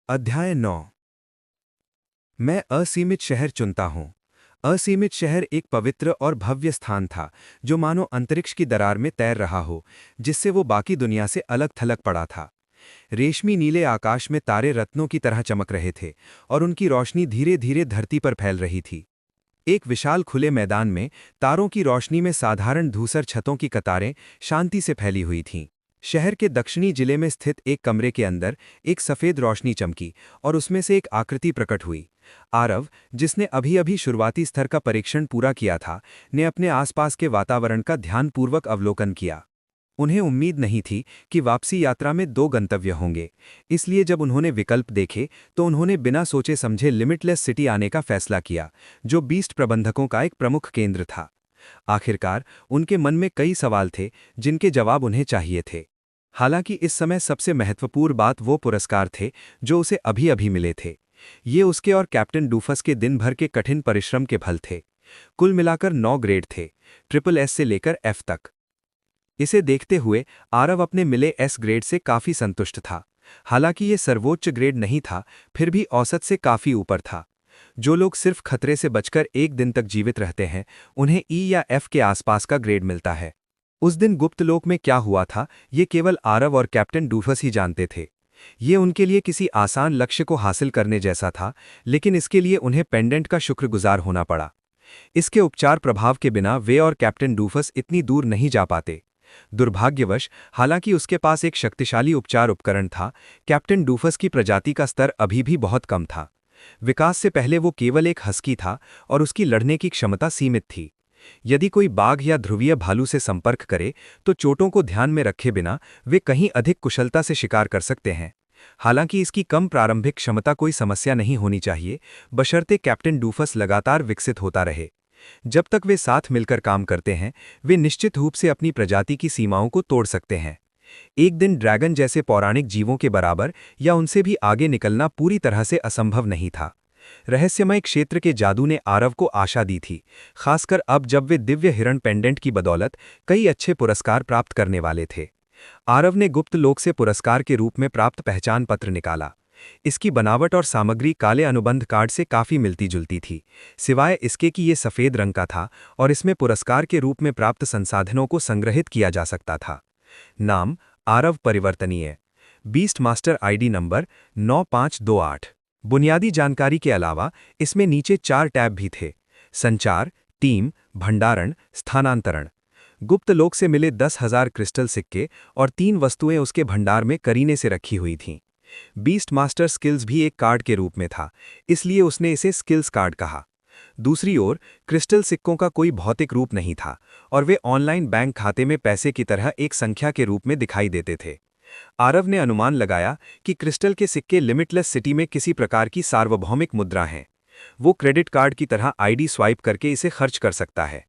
अध्याय 9। मैं असीमित शहर चुनता हूं। असीमित शहर एक पवित्र और भव्य स्थान था, जो मानो अंतरिक्ष की दरार में तैर रहा हो, जिससे वो बाकी दुनिया से अलग थलग पड़ा था। रेशमी नीले आकाश में तारे रत्नों की तरह चमक रहे थे, और उनकी रोशनी धीरे धीरे धरती पर फैल रही थी। एक विशाल खुले मैदान में तारों की रोशनी में साधारण धूसर छतों की कतारें शांति से फैली हुई थीं। शहर के दक्षिणी जिले में स्थित एक कमरे के अंदर एक सफेद रोशनी चमकी, और उसमें से एक आकृति प्रकट हुई। आरव, जिसने अभी अभी शुरुआती स्तर का परीक्षण पूरा किया था, ने अपने आसपास के वातावरण का ध्यानपूर्वक अवलोकन किया। उन्हें उम्मीद नहीं थी कि वापसी यात्रा में दो गंतव्य होंगे, इसलिए जब उन्होंने विकल्प देखे तो उन्होंने बिना सोचे समझे लिमिटलेस सिटी आने का फैसला किया, जो बीस्ट प्रबंधकों का एक प्रमुख केंद्र था। आखिरकार उनके मन में कई सवाल थे, जिनके जवाब उन्हें चाहिए थे। हालांकि इस समय सबसे महत्वपूर्ण बात वो पुरस्कार थे जो उसे अभी अभी मिले थे। ये उसके और कैप्टन डूफस के दिन भर के कठिन परिश्रम के फल थे। कुल मिलाकर 9 ग्रेड थे, ट्रिपल एस से लेकर एफ तक। इसे देखते हुए आरव अपने मिले एस ग्रेड से काफी संतुष्ट था। हालांकि ये सर्वोच्च ग्रेड नहीं था, फिर भी औसत से काफी ऊपर था। जो लोग सिर्फ खतरे से बचकर एक दिन तक जीवित रहते हैं, उन्हें ई या एफ के आसपास का ग्रेड मिलता है। उस दिन गुप्तलोक में क्या हुआ था, ये केवल आरव और कैप्टन डूफस ही जानते थे। ये उनके लिए किसी आसान लक्ष्य को हासिल करने जैसा था, लेकिन इसके लिए उन्हें पेंडेंट का शुक्रगुजार होना पड़ा। इसके उपचार प्रभाव के बिना वे और कैप्टन डूफस इतनी दूर नहीं जा पाते। दुर्भाग्यवश, हालांकि उसके पास एक शक्तिशाली उपचार उपकरण था, कैप्टन डूफस की प्रजाति का स्तर अभी भी बहुत कम था। विकास से पहले वो केवल एक हस्की था, और उसकी लड़ने की क्षमता सीमित थी। यदि कोई बाघ या ध्रुवीय भालू से संपर्क करे, तो चोटों को ध्यान में रखे बिना वे कहीं अधिक कुशलता से शिकार कर सकते हैं। हालांकि इसकी कम प्रारंभिक क्षमता कोई समस्या नहीं होनी चाहिए, बशर्ते कैप्टन डूफस लगातार विकसित होता रहे। जब तक वे साथ मिलकर काम करते हैं, वे निश्चित रूप से अपनी प्रजाति की सीमाओं को तोड़ सकते हैं। एक दिन ड्रैगन जैसे पौराणिक जीवों के बराबर या उनसे भी आगे निकलना पूरी तरह से असंभव नहीं था। रहस्यमय क्षेत्र के जादू ने आरव को आशा दी थी, खासकर अब जब वे दिव्य हिरण पेंडेंट की बदौलत कई अच्छे पुरस्कार प्राप्त करने वाले थे। आरव ने गुप्त लोक से पुरस्कार के रूप में प्राप्त पहचान पत्र निकाला। इसकी बनावट और सामग्री काले अनुबंध कार्ड से काफी मिलती जुलती थी, सिवाय इसके कि ये सफेद रंग का था और इसमें पुरस्कार के रूप में प्राप्त संसाधनों को संग्रहित किया जा सकता था। नाम आरव परिवर्तनीय। Beast master ID number 9528। बुनियादी जानकारी के अलावा इसमें नीचे 4 टैब भी थे: संचार, टीम, भंडारण, स्थानांतरण। गुप्त लोक से मिले 10,000 क्रिस्टल सिक्के और 3 वस्तुएं उसके भंडार में करीने से रखी हुई थीं। बीस्ट मास्टर स्किल्स भी एक कार्ड के रूप में था, इसलिए उसने इसे स्किल्स कार्ड कहा। दूसरी ओर क्रिस्टल सिक्कों का कोई भौतिक रूप नहीं था, और वे ऑनलाइन बैंक खाते में पैसे की तरह एक संख्या के रूप में दिखाई देते थे। आरव ने अनुमान लगाया कि क्रिस्टल के सिक्के लिमिटलेस सिटी में किसी प्रकार की सार्वभौमिक मुद्रा हैं। वो क्रेडिट कार्ड की तरह आईडी स्वाइप करके इसे खर्च कर सकता है।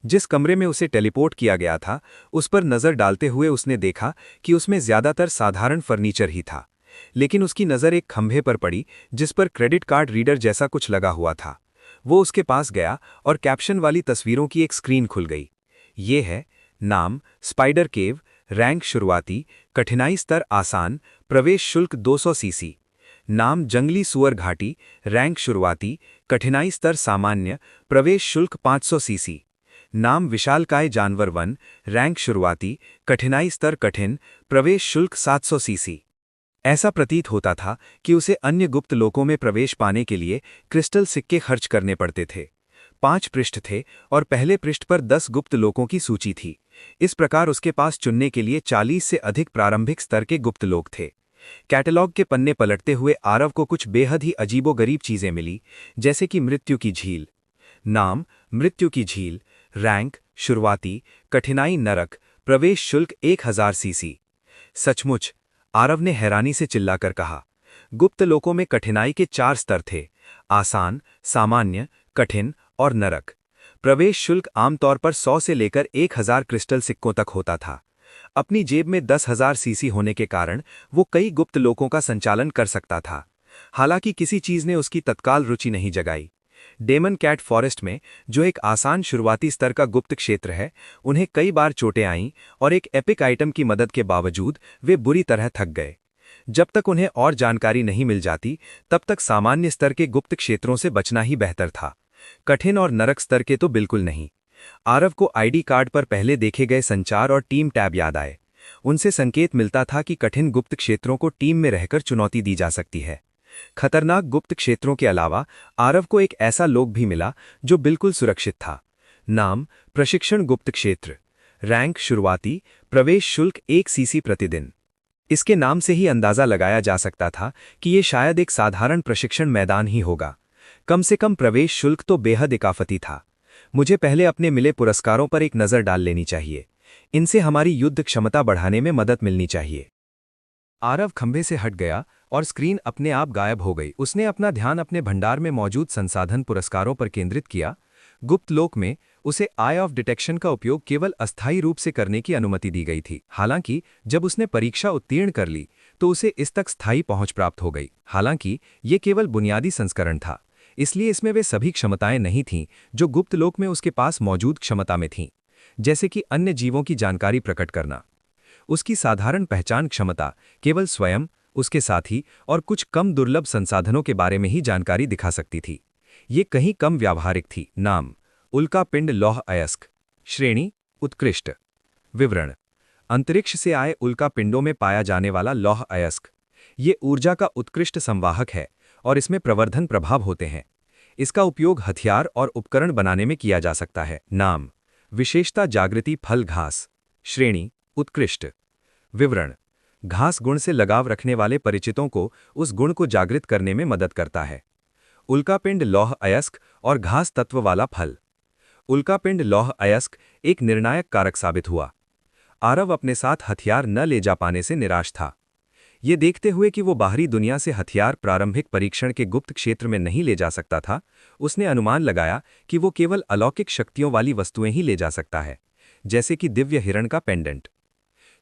जिस कमरे में उसे टेलीपोर्ट किया गया था, उस पर नजर डालते हुए उसने देखा कि उसमें ज्यादातर साधारण फर्नीचर ही था। लेकिन उसकी नज़र एक खंभे पर पड़ी, जिस पर क्रेडिट कार्ड रीडर जैसा कुछ लगा हुआ था। वो उसके पास गया और कैप्शन वाली तस्वीरों की एक स्क्रीन खुल गई। ये है: नाम स्पाइडर केव, रैंक शुरुआती, कठिनाई स्तर आसान, प्रवेश शुल्क 200 सीसी। नाम जंगली सुअर घाटी, रैंक शुरुआती, कठिनाई स्तर सामान्य, प्रवेश शुल्क 500 सीसी। नाम विशालकाय जानवर वन, रैंक शुरुआती, कठिनाई स्तर कठिन, प्रवेश शुल्क 700 सीसी। ऐसा प्रतीत होता था कि उसे अन्य गुप्त लोकों में प्रवेश पाने के लिए क्रिस्टल सिक्के खर्च करने पड़ते थे। 5 पृष्ठ थे, और पहले पृष्ठ पर 10 गुप्त लोकों की सूची थी। इस प्रकार उसके पास चुनने के लिए 40 से अधिक प्रारंभिक स्तर के गुप्त लोक थे। कैटलॉग के पन्ने पलटते हुए आरव को कुछ बेहद ही अजीबोगरीब चीजें मिली, जैसे कि मृत्यु की झील। नाम मृत्यु की झील, रैंक शुरुआती, कठिनाई नरक, प्रवेश शुल्क 1000 सीसी। सचमुच, आरव ने हैरानी से चिल्लाकर कहा। गुप्त लोकों में कठिनाई के 4 स्तर थे: आसान, सामान्य, कठिन और नरक। प्रवेश शुल्क आमतौर पर 100 से लेकर 1000 क्रिस्टल सिक्कों तक होता था। अपनी जेब में 10,000 सीसी होने के कारण वो कई गुप्त लोकों का संचालन कर सकता था। हालांकि किसी चीज ने उसकी तत्काल रुचि नहीं जगाई। डेमन कैट फॉरेस्ट में, जो एक आसान शुरुआती स्तर का गुप्त क्षेत्र है, उन्हें कई बार चोटें आईं, और एक एपिक आइटम की मदद के बावजूद वे बुरी तरह थक गए। जब तक उन्हें और जानकारी नहीं मिल जाती, तब तक सामान्य स्तर के गुप्त क्षेत्रों से बचना ही बेहतर था। कठिन और नरक स्तर के तो बिल्कुल नहीं। आरव को आईडी कार्ड पर पहले देखे गए संचार और टीम टैब याद आए। उनसे संकेत मिलता था कि कठिन गुप्त क्षेत्रों को टीम में रहकर चुनौती दी जा सकती है। खतरनाक गुप्त क्षेत्रों के अलावा आरव को एक ऐसा लोक भी मिला जो बिल्कुल सुरक्षित था। नाम प्रशिक्षण गुप्त क्षेत्र। रैंक शुरुआती। प्रवेश शुल्क 1 सीसी प्रतिदिन। इसके नाम से ही अंदाजा लगाया जा सकता था कि ये शायद एक साधारण प्रशिक्षण मैदान ही होगा। कम से कम प्रवेश शुल्क तो बेहद इकाफती था। मुझे पहले अपने मिले पुरस्कारों पर एक नज़र डाल लेनी चाहिए। इनसे हमारी युद्ध क्षमता बढ़ाने में मदद मिलनी चाहिए। आरव खंभे से हट गया और स्क्रीन अपने आप गायब हो गई। उसने अपना ध्यान अपने भंडार में मौजूद संसाधन पुरस्कारों पर केंद्रित किया। गुप्त लोक में उसे आई ऑफ डिटेक्शन का उपयोग केवल अस्थायी रूप से करने की अनुमति दी गई थी। हालांकि जब उसने परीक्षा उत्तीर्ण कर ली तो उसे इस तक स्थायी पहुंच प्राप्त हो गई। हालांकि ये केवल बुनियादी संस्करण था, इसलिए इसमें वे सभी क्षमताएं नहीं थीं जो गुप्त लोक में उसके पास मौजूद क्षमता में थीं, जैसे कि अन्य जीवों की जानकारी प्रकट करना। उसकी साधारण पहचान क्षमता केवल स्वयं, उसके साथी और कुछ कम दुर्लभ संसाधनों के बारे में ही जानकारी दिखा सकती थी। ये कहीं कम व्यावहारिक थी। नाम उल्का पिंड लौह अयस्क। श्रेणी उत्कृष्ट। विवरण अंतरिक्ष से आए उल्का पिंडों में पाया जाने वाला लौह अयस्क। ये ऊर्जा का उत्कृष्ट संवाहक है और इसमें प्रवर्धन प्रभाव होते हैं। इसका उपयोग हथियार और उपकरण बनाने में किया जा सकता है। नाम विशेषता जागृति फल घास। श्रेणी उत्कृष्ट। विवरण घास गुण से लगाव रखने वाले परिचितों को उस गुण को जागृत करने में मदद करता है। उल्कापिंड लौह अयस्क और घास तत्व वाला फल। उल्कापिंड लौह अयस्क एक निर्णायक कारक साबित हुआ। आरव अपने साथ हथियार न ले जा पाने से निराश था। ये देखते हुए कि वो बाहरी दुनिया से हथियार प्रारंभिक परीक्षण के गुप्त क्षेत्र में नहीं ले जा सकता था, उसने अनुमान लगाया कि वो केवल अलौकिक शक्तियों वाली वस्तुएं ही ले जा सकता है, जैसे कि दिव्य हिरण का पेंडेंट।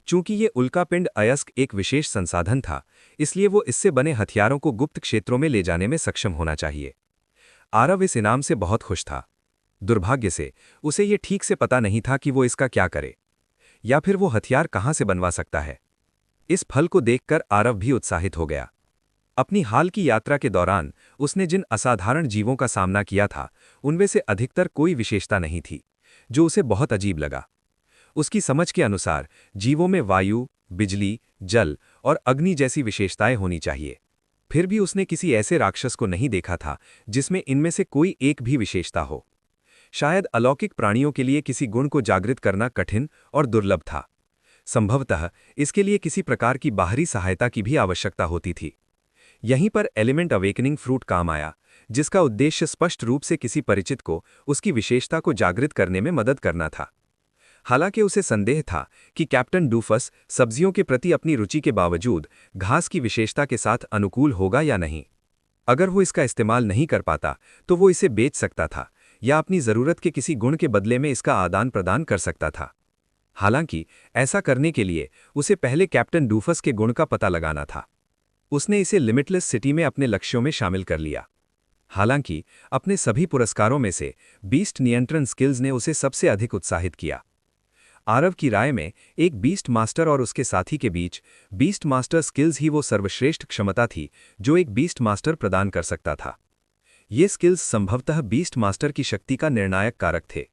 चूंकि ये उल्कापिंड अयस्क एक विशेष संसाधन था, इसलिए वो इससे बने हथियारों को गुप्त क्षेत्रों में ले जाने में सक्षम होना चाहिए। आरव इस इनाम से बहुत खुश था। दुर्भाग्य से उसे ये ठीक से पता नहीं था कि वो इसका क्या करे, या फिर वो हथियार कहाँ से बनवा सकता है। इस फल को देखकर आरव भी उत्साहित हो गया। अपनी हाल की यात्रा के दौरान उसने जिन असाधारण जीवों का सामना किया था, उनमें से अधिकतर कोई विशेषता नहीं थी जो उसे बहुत अजीब लगा। उसकी समझ के अनुसार जीवों में वायु, बिजली, जल और अग्नि जैसी विशेषताएं होनी चाहिए। फिर भी उसने किसी ऐसे राक्षस को नहीं देखा था जिसमें इनमें से कोई एक भी विशेषता हो। शायद अलौकिक प्राणियों के लिए किसी गुण को जागृत करना कठिन और दुर्लभ था। संभवतः इसके लिए किसी प्रकार की बाहरी सहायता की भी आवश्यकता होती थी। यहीं पर एलिमेंट अवेकनिंग फ्रूट काम आया, जिसका उद्देश्य स्पष्ट रूप से किसी परिचित को उसकी विशेषता को जागृत करने में मदद करना था। हालांकि उसे संदेह था कि कैप्टन डूफस सब्जियों के प्रति अपनी रुचि के बावजूद घास की विशेषता के साथ अनुकूल होगा या नहीं। अगर वो इसका इस्तेमाल नहीं कर पाता तो वो इसे बेच सकता था या अपनी जरूरत के किसी गुण के बदले में इसका आदान प्रदान कर सकता था। हालांकि ऐसा करने के लिए उसे पहले कैप्टन डूफस के गुण का पता लगाना था। उसने इसे लिमिटलेस सिटी में अपने लक्ष्यों में शामिल कर लिया। हालांकि अपने सभी पुरस्कारों में से बीस्ट नियंत्रण स्किल्स ने उसे सबसे अधिक उत्साहित किया। आरव की राय में एक बीस्ट मास्टर और उसके साथी के बीच बीस्ट मास्टर स्किल्स ही वो सर्वश्रेष्ठ क्षमता थी जो एक बीस्ट मास्टर प्रदान कर सकता था। ये स्किल्स संभवतः बीस्ट मास्टर की शक्ति का निर्णायक कारक थे,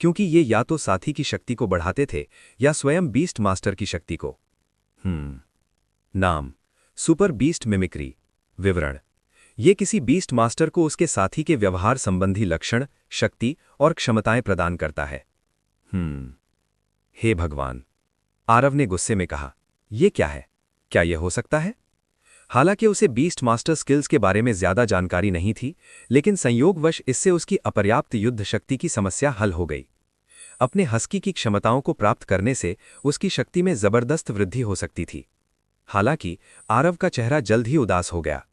क्योंकि ये या तो साथी की शक्ति को बढ़ाते थे या स्वयं बीस्ट मास्टर की शक्ति को। नाम सुपर बीस्ट मिमिक्री। विवरण ये किसी बीस्ट मास्टर को उसके साथी के व्यवहार संबंधी लक्षण, शक्ति और क्षमताएं प्रदान करता है। हे भगवान, आरव ने गुस्से में कहा, यह क्या है? क्या यह हो सकता है? हालांकि उसे बीस्ट मास्टर स्किल्स के बारे में ज्यादा जानकारी नहीं थी, लेकिन संयोगवश इससे उसकी अपर्याप्त युद्ध शक्ति की समस्या हल हो गई। अपने हस्की की क्षमताओं को प्राप्त करने से उसकी शक्ति में जबरदस्त वृद्धि हो सकती थी। हालांकि आरव का चेहरा जल्द ही उदास हो गया।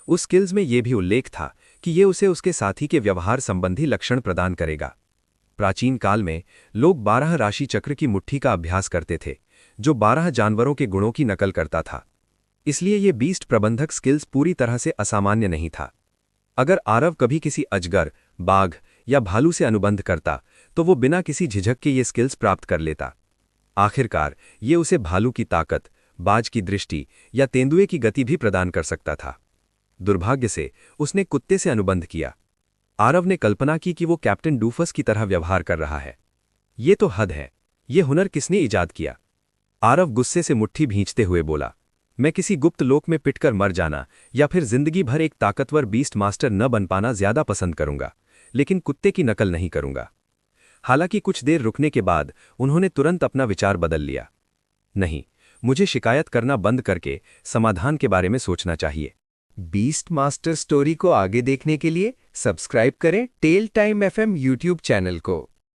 उस स्किल्स में यह भी उल्लेख था कि यह उसे उसके साथी के व्यवहार संबंधी लक्षण प्रदान करेगा। प्राचीन काल में लोग 12 राशि चक्र की मुट्ठी का अभ्यास करते थे, जो 12 जानवरों के गुणों की नकल करता था। इसलिए ये बीस्ट प्रबंधक स्किल्स पूरी तरह से असामान्य नहीं था। अगर आरव कभी किसी अजगर, बाघ या भालू से अनुबंध करता तो वो बिना किसी झिझक के ये स्किल्स प्राप्त कर लेता। आखिरकार ये उसे भालू की ताकत, बाज की दृष्टि या तेंदुए की गति भी प्रदान कर सकता था। दुर्भाग्य से उसने कुत्ते से अनुबंध किया। आरव ने कल्पना की कि वो कैप्टन डूफस की तरह व्यवहार कर रहा है। ये तो हद है। ये हुनर किसने इजाद किया? आरव गुस्से से मुट्ठी भींचते हुए बोला, मैं किसी गुप्त लोक में पिटकर मर जाना या फिर जिंदगी भर एक ताकतवर बीस्ट मास्टर न बन पाना ज्यादा पसंद करूंगा, लेकिन कुत्ते की नकल नहीं करूंगा। हालांकि कुछ देर रुकने के बाद उन्होंने तुरंत अपना विचार बदल लिया। नहीं, मुझे शिकायत करना बंद करके समाधान के बारे में सोचना चाहिए। बीस्ट मास्टर स्टोरी को आगे देखने के लिए सब्सक्राइब करें tale time FM YouTube channel को।